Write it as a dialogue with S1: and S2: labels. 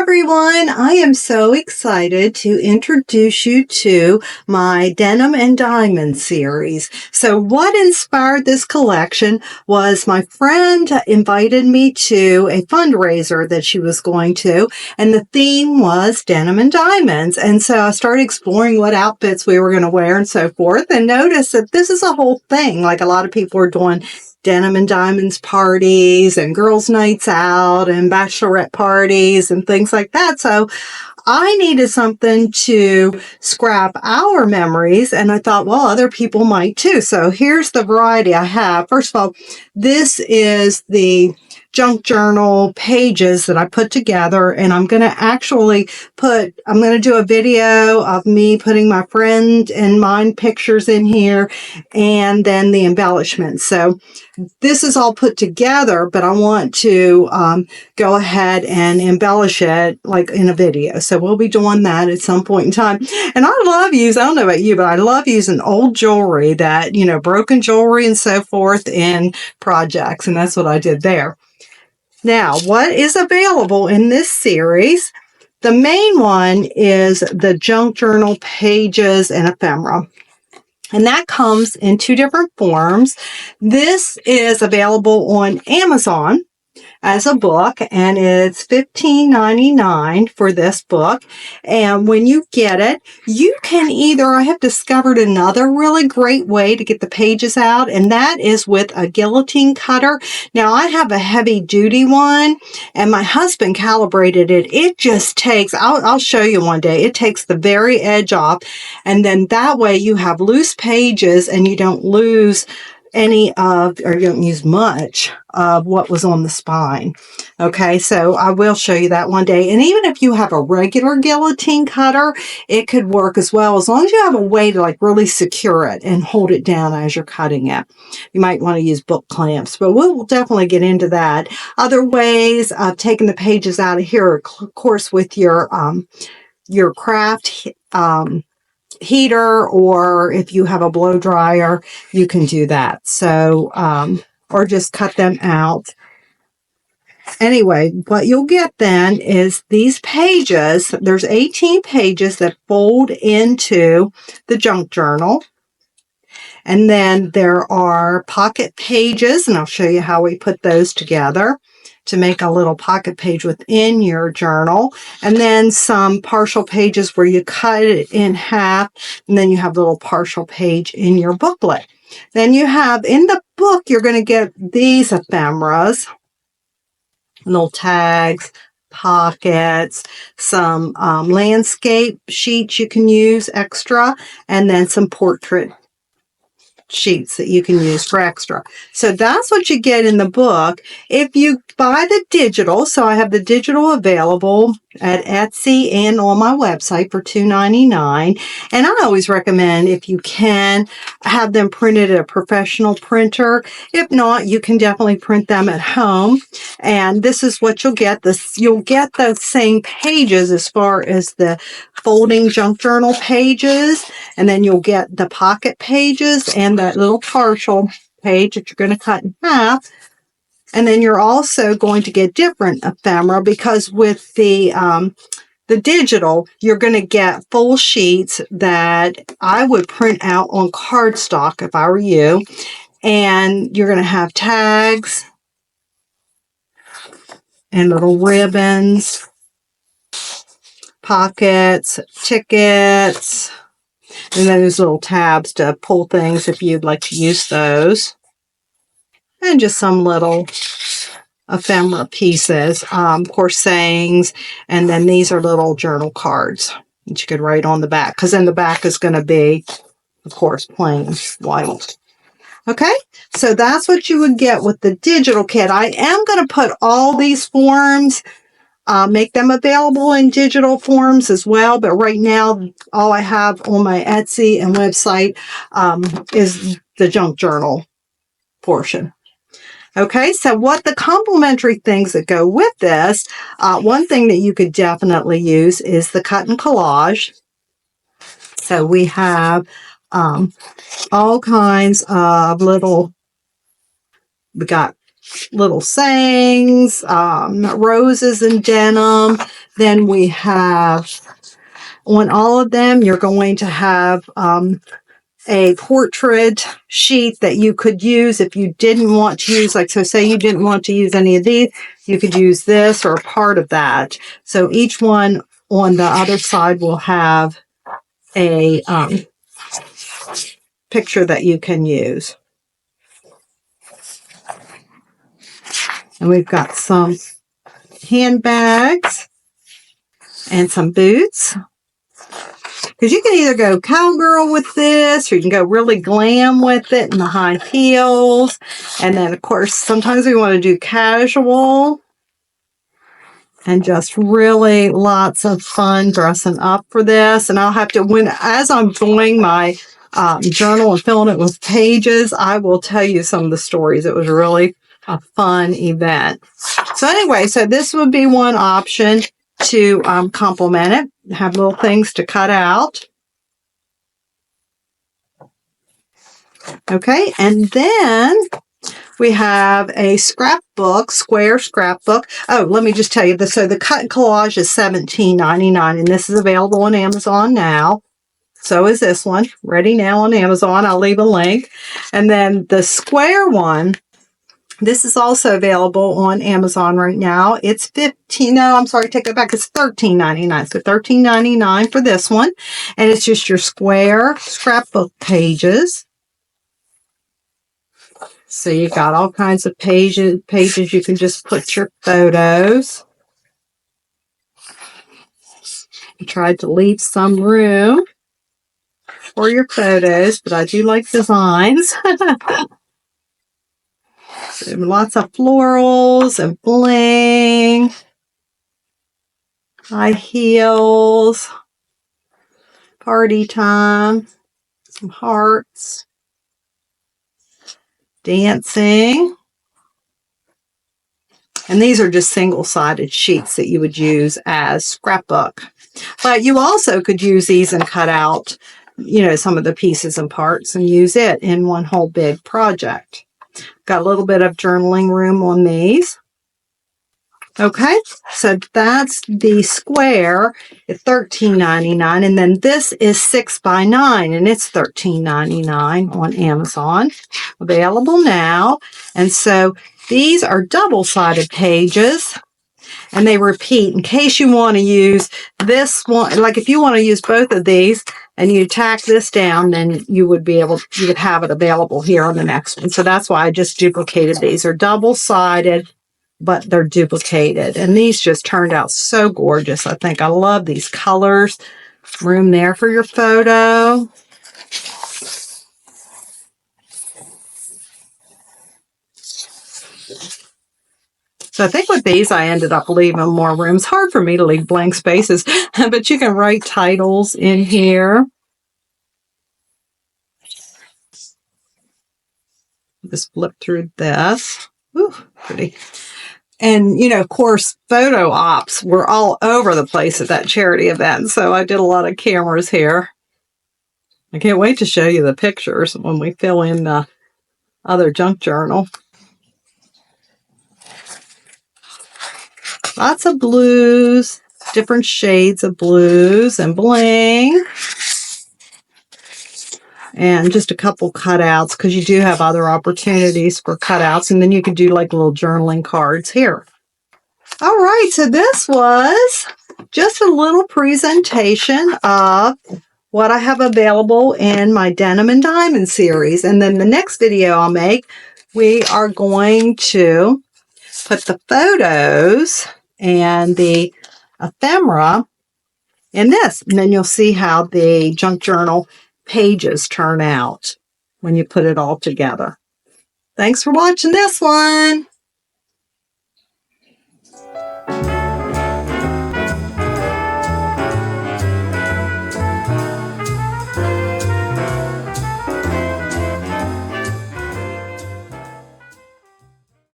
S1: everyone. I am so excited to introduce you to my Denim and Diamonds series. So what inspired this collection was my friend invited me to a fundraiser that she was going to, and the theme was Denim and Diamonds. And so I started exploring what outfits we were going to wear and so forth, and noticed that this is a whole thing. Like, a lot of people are doing Denim and Diamonds parties and girls' nights out and bachelorette parties and things like that. So I needed something to scrap our memories, and I thought, well, other people might too. So here's the variety I have. First of all, this is the junk journal pages that I put together, and I'm going to do a video of me putting my friend and mine pictures in here, and then the embellishments. So this is all put together, but I want to go ahead and embellish it like in a video. So we'll be doing that at some point in time. And I don't know about you, but I love using old jewelry that, broken jewelry and so forth in projects. And that's what I did there. Now, what is available in this series? The main one is the junk journal pages and ephemera. And that comes in two different forms. This is available on Amazon as a book, and it's $15.99 for this book. And when you get it, I have discovered another really great way to get the pages out, and that is with a guillotine cutter. Now, I have a heavy duty one, and my husband calibrated it. It just takes, I'll show you one day, it takes the very edge off, and then that way you have loose pages and you don't lose you don't use much of what was on the spine. Okay, so I will show you that one day. And even if you have a regular guillotine cutter, it could work as well, as long as you have a way to really secure it and hold it down as you're cutting it. You might want to use book clamps, but we'll definitely get into that. Other ways of taking the pages out of here, of course, with your craft heater, or if you have a blow dryer, you can do that. So, or just cut them out. Anyway, what you'll get then is these pages. There's 18 pages that fold into the junk journal. And then there are pocket pages, and I'll show you how we put those together to make a little pocket page within your journal. And then some partial pages where you cut it in half, and then you have a little partial page in your booklet. Then you have, in the book, you're going to get these ephemeras, little tags, pockets, some landscape sheets you can use extra, and then some portrait sheets that you can use for extra. So that's what you get in the book. If you buy the digital, so I have the digital available at Etsy and on my website for $2.99. And I always recommend, if you can, have them printed at a professional printer. If not, you can definitely print them at home. And this is what you'll get. You'll get those same pages as far as the folding junk journal pages, and then you'll get the pocket pages and that little partial page that you're going to cut in half. And then you're also going to get different ephemera, because with the digital, you're going to get full sheets that I would print out on cardstock if I were you. And you're going to have tags and little ribbons, pockets, tickets, and then there's little tabs to pull things if you'd like to use those. And just some little ephemera pieces, of course, sayings, and then these are little journal cards that you could write on the back, because then the back is going to be, of course, plain white. Okay, so that's what you would get with the digital kit. I am going to put all these forms, make them available in digital forms as well, but right now all I have on my Etsy and website is the junk journal portion. Okay, so what the complementary things that go with this, one thing that you could definitely use is the cut and collage. So we have all kinds of we got little sayings, roses and denim, Then we have, on all of them, you're going to have a portrait sheet that you could use if you didn't want to use, like, so say you didn't want to use any of these, you could use this or a part of that. So each one on the other side will have a picture that you can use. And we've got some handbags and some boots. Because you can either go cowgirl with this, or you can go really glam with it in the high heels. And then, of course, sometimes we want to do casual. And just really lots of fun dressing up for this. And I'll have to, as I'm doing my journal and filling it with pages, I will tell you some of the stories. It was really a fun event. So anyway, so this would be one option to complement it. Have little things to cut out. Okay, and then we have a scrapbook, square scrapbook. Oh, let me just tell you this. So the cut and collage is $17.99, and this is available on Amazon now. So is this one. Ready now on Amazon. I'll leave a link. And then the square one, this is also available on Amazon right now. It's take it back. It's $13.99. So $13.99 for this one. And it's just your square scrapbook pages. So you've got all kinds of pages you can just put your photos. I tried to leave some room for your photos, but I do like designs. So lots of florals and bling, high heels, party time, some hearts, dancing. And these are just single-sided sheets that you would use as scrapbook. But you also could use these and cut out, some of the pieces and parts and use it in one whole big project. Got a little bit of journaling room on these. Okay, so that's the square at $13.99, and then this is 6x9, and it's $13.99 on Amazon. Available now. And so these are double-sided pages, and they repeat in case you want to use this one. Like if you want to use both of these and you tack this down, then you would have it available here on the next one. So that's why I just duplicated these. They're double-sided, but they're duplicated. And these just turned out so gorgeous. I think I love these colors. Room there for your photo. So I think with these, I ended up leaving more room. It's hard for me to leave blank spaces, but you can write titles in here. Just flip through this. Ooh, pretty. And, of course, photo ops were all over the place at that charity event. So I did a lot of cameras here. I can't wait to show you the pictures when we fill in the other junk journal. Lots of blues, different shades of blues and bling. And just a couple cutouts, because you do have other opportunities for cutouts. And then you could do like little journaling cards here. All right, so this was just a little presentation of what I have available in my Denim and Diamond series. And then the next video I'll make, we are going to put the photos and the ephemera in this. And then you'll see how the junk journal pages turn out when you put it all together. Thanks for watching this one.